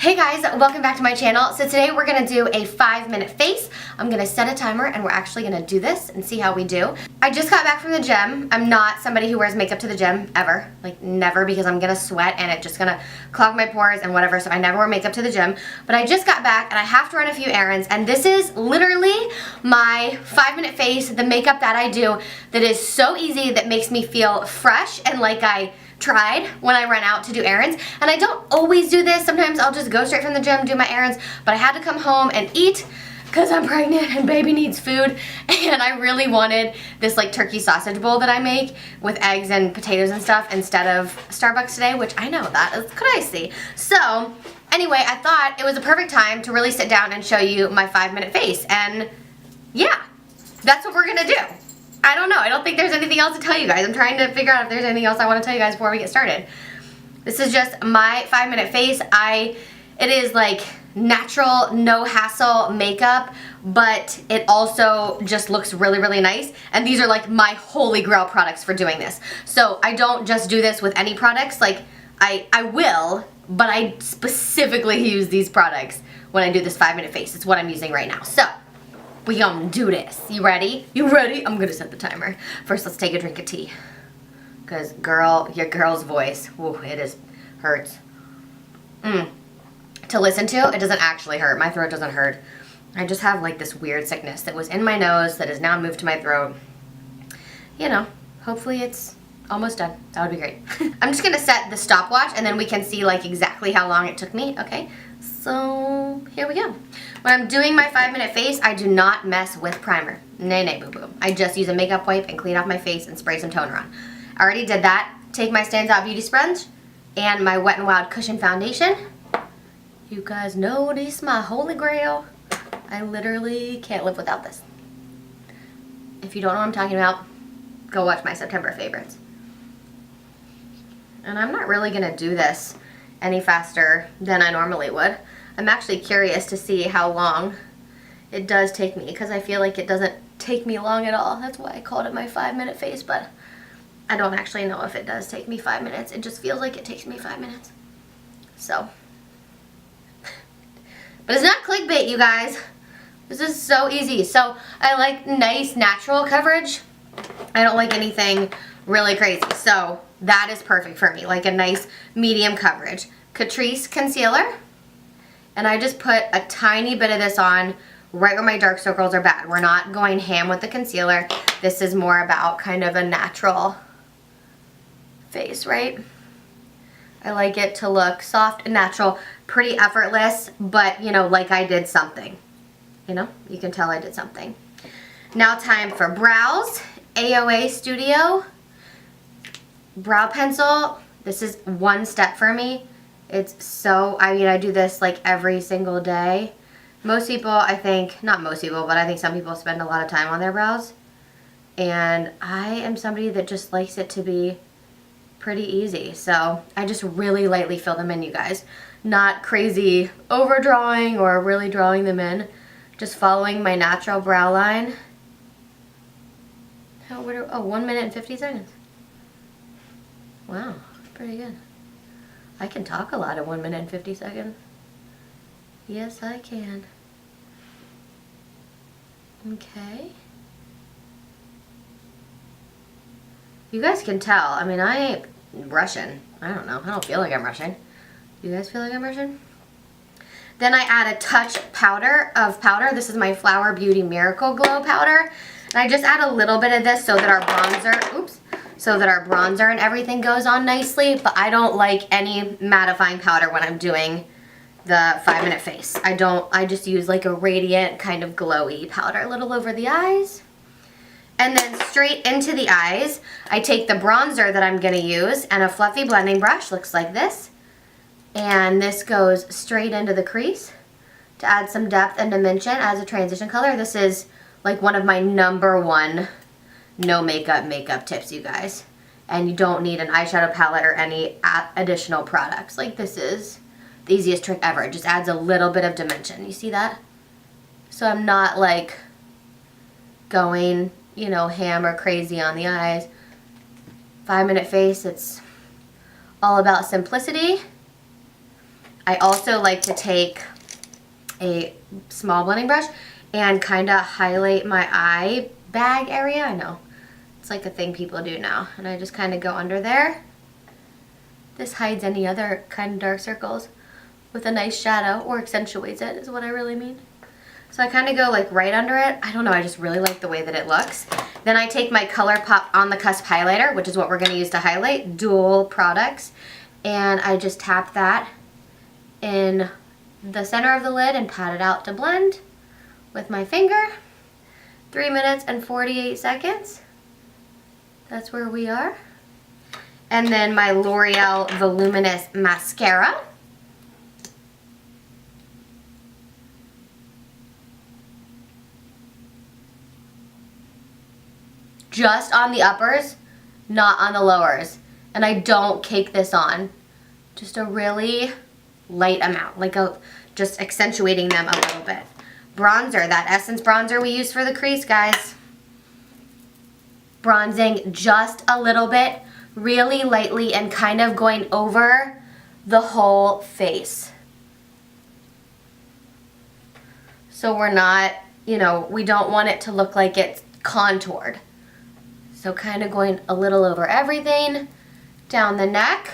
Hey guys, welcome back to my channel. So today we're gonna do a 5-minute face. I'm gonna set a timer and we're actually gonna do this and see how we do. I just got back from the gym. I'm not somebody who wears makeup to the gym, ever. Like never, because I'm gonna sweat and it's just gonna clog my pores and whatever, so I never wear makeup to the gym. But I just got back and I have to run a few errands, and this is literally my 5-minute face, the makeup that I do that is so easy, that makes me feel fresh and like I tried when I run out to do errands. And I don't always do this. Sometimes I'll just go straight from the gym, do my errands, but I had to come home and eat because I'm pregnant and baby needs food, and I really wanted this like turkey sausage bowl that I make with eggs and potatoes and stuff instead of Starbucks today, which I know that is crazy. So anyway, I thought it was a perfect time to really sit down and show you my 5-minute face, and yeah, that's what we're gonna do. I don't know. I don't think there's anything else to tell you guys. I'm trying to figure out if there's anything else I want to tell you guys before we get started. This is just my 5-minute face. It is like natural, no hassle makeup, but it also just looks really, really nice. And these are like my holy grail products for doing this. So I don't just do this with any products. Like I will, but I specifically use these products when I do this 5-minute face. It's what I'm using right now. So we gonna do this. You ready? You ready? I'm gonna set the timer. First, let's take a drink of tea. Cause girl, your girl's voice, ooh, hurts. To listen to, it doesn't actually hurt. My throat doesn't hurt. I just have like this weird sickness that was in my nose that has now moved to my throat. You know, hopefully it's almost done. That would be great. I'm just gonna set the stopwatch and then we can see like exactly how long it took me, okay? So here we go. When I'm doing my 5-minute face, I do not mess with primer. Nay, nay, boo, boo. I just use a makeup wipe and clean off my face and spray some toner on. I already did that. Take my Stands Out Beauty Sponge and my Wet n Wild Cushion Foundation. You guys know this is my holy grail. I literally can't live without this. If you don't know what I'm talking about, go watch my September favorites. And I'm not really gonna do this any faster than I normally would. I'm actually curious to see how long it does take me, because I feel like it doesn't take me long at all. That's why I called it my 5-minute face, but I don't actually know if it does take me 5 minutes. It just feels like it takes me 5 minutes. So, but it's not clickbait, you guys. This is so easy. So I like nice natural coverage. I don't like anything really crazy. So that is perfect for me, like a nice medium coverage. Catrice concealer. And I just put a tiny bit of this on right where my dark circles are bad. We're not going ham with the concealer. This is more about kind of a natural face, right? I like it to look soft and natural, pretty effortless, but you know, like I did something. You know, you can tell I did something. Now time for brows. AOA Studio brow pencil. This is one step for me. It's so, I mean, I do this like every single day. Most people, I think, not most people, but I think some people spend a lot of time on their brows. And I am somebody that just likes it to be pretty easy. So I just really lightly fill them in, you guys. Not crazy overdrawing or really drawing them in. Just following my natural brow line. Oh, 1 minute and 50 seconds. Wow, pretty good. I can talk a lot in 1 minute and 50 seconds. Yes, I can. Okay. You guys can tell. I mean, I ain't rushing. I don't know. I don't feel like I'm rushing. You guys feel like I'm rushing? Then I add a touch of powder. This is my Flower Beauty Miracle Glow powder. And I just add a little bit of this so that our bronzer, and everything goes on nicely, but I don't like any mattifying powder when I'm doing the 5-minute face. I just use like a radiant kind of glowy powder, a little over the eyes. And then straight into the eyes, I take the bronzer that I'm gonna use and a fluffy blending brush, looks like this. And this goes straight into the crease to add some depth and dimension as a transition color. This is like one of my #1 no makeup tips, you guys. And you don't need an eyeshadow palette or any additional products. Like, this is the easiest trick ever. It just adds a little bit of dimension. You see that? So I'm not like going, you know, ham or crazy on the eyes. 5-minute face, it's all about simplicity. I also like to take a small blending brush and kind of highlight my eye bag area. I know, it's like a thing people do now. And I just kind of go under there. This hides any other kind of dark circles with a nice shadow, or accentuates it, is what I really mean. So I kind of go like right under it. I don't know, I just really like the way that it looks. Then I take my ColourPop On the Cusp highlighter, which is what we're going to use to highlight, dual products, and I just tap that in the center of the lid and pat it out to blend with my finger. 3 minutes and 48 seconds. That's where we are. And then my L'Oreal Voluminous Mascara. Just on the uppers, not on the lowers. And I don't cake this on. Just a really light amount, like just accentuating them a little bit. Bronzer, that Essence bronzer we use for the crease, guys. Bronzing just a little bit, really lightly, and kind of going over the whole face. So we're not, you know, we don't want it to look like it's contoured. So kind of going a little over everything, down the neck.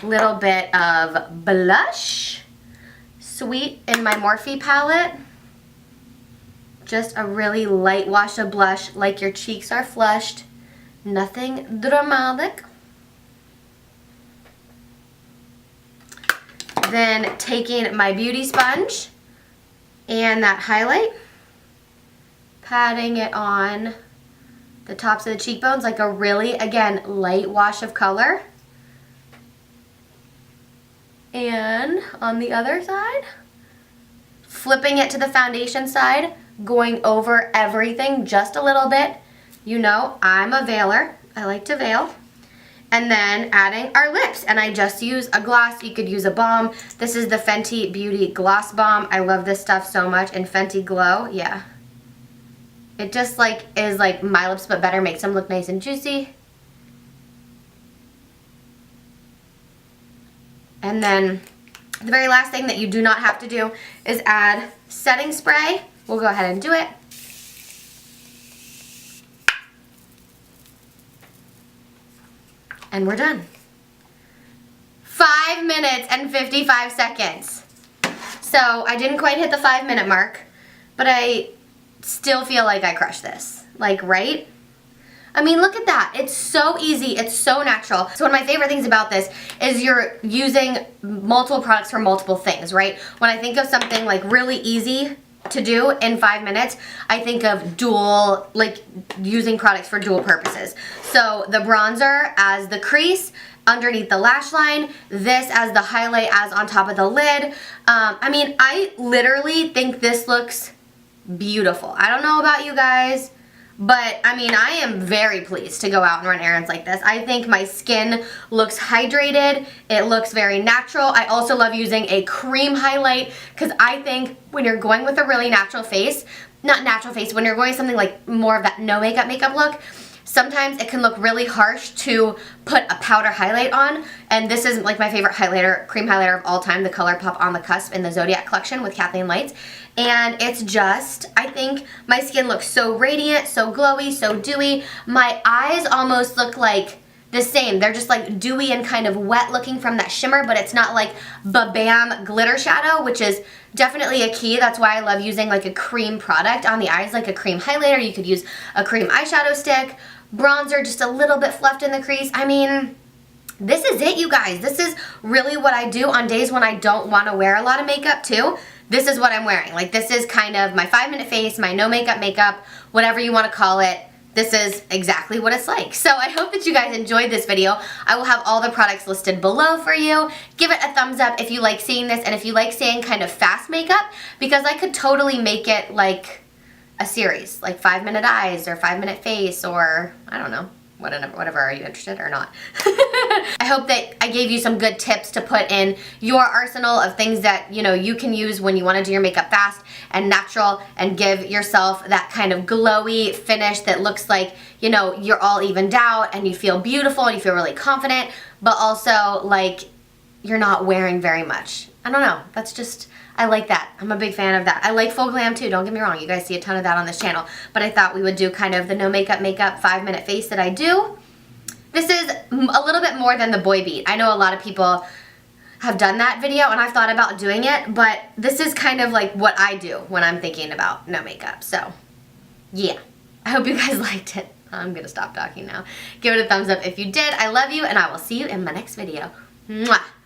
Little bit of blush, Sweet in my Morphe palette. Just a really light wash of blush, like your cheeks are flushed. Nothing dramatic. Then taking my beauty sponge and that highlight, patting it on the tops of the cheekbones, like a really, again, light wash of color. And on the other side, flipping it to the foundation side, going over everything just a little bit. You know, I'm a veiler. I like to veil. And then adding our lips. And I just use a gloss. You could use a balm. This is the Fenty Beauty Gloss Balm. I love this stuff so much. And Fenty Glow, yeah. It just like is like my lips but better, makes them look nice and juicy. And then the very last thing that you do not have to do is add setting spray. We'll go ahead and do it. And we're done. 5 minutes and 55 seconds. So I didn't quite hit the 5-minute mark, but I still feel like I crushed this. Like, right? I mean, look at that. It's so easy. It's so natural. So one of my favorite things about this is you're using multiple products for multiple things, right? When I think of something like really easy to do in 5 minutes, I think of dual, like using products for dual purposes. So the bronzer as the crease underneath the lash line, this as the highlight as on top of the lid. I mean, I literally think this looks beautiful. I don't know about you guys, but I mean, I am very pleased to go out and run errands like this. I think my skin looks hydrated. It looks very natural. I also love using a cream highlight because I think when you're going with a really natural face, not natural face, when you're going something like more of that no makeup look, sometimes it can look really harsh to put a powder highlight on, and this is like my favorite highlighter, cream highlighter of all time, the ColourPop On the Cusp in the Zodiac collection with Kathleen Lights. And it's just, I think my skin looks so radiant, so glowy, so dewy. My eyes almost look like the same. They're just like dewy and kind of wet looking from that shimmer, but it's not like ba-bam glitter shadow, which is definitely a key. That's why I love using like a cream product on the eyes, like a cream highlighter. You could use a cream eyeshadow stick, bronzer, just a little bit fluffed in the crease. I mean, this is it, you guys. This is really what I do on days when I don't want to wear a lot of makeup too. This is what I'm wearing. Like, this is kind of my 5-minute face, my no makeup, whatever you want to call it. This is exactly what it's like. So I hope that you guys enjoyed this video. I will have all the products listed below for you. Give it a thumbs up if you like seeing this, and if you like seeing kind of fast makeup, because I could totally make it like a series, like 5-minute eyes or 5-minute face, or I don't know, whatever. Are you interested or not? I hope that I gave you some good tips to put in your arsenal of things that, you know, you can use when you want to do your makeup fast and natural and give yourself that kind of glowy finish that looks like, you know, you're all evened out and you feel beautiful and you feel really confident, but also like you're not wearing very much. I don't know. That's just, I like that. I'm a big fan of that. I like full glam too, don't get me wrong. You guys see a ton of that on this channel. But I thought we would do kind of the no makeup 5-minute face that I do. This is a little bit more than the boy beat. I know a lot of people have done that video and I've thought about doing it, but this is kind of like what I do when I'm thinking about no makeup. So, yeah. I hope you guys liked it. I'm gonna stop talking now. Give it a thumbs up if you did. I love you and I will see you in my next video. Mwah!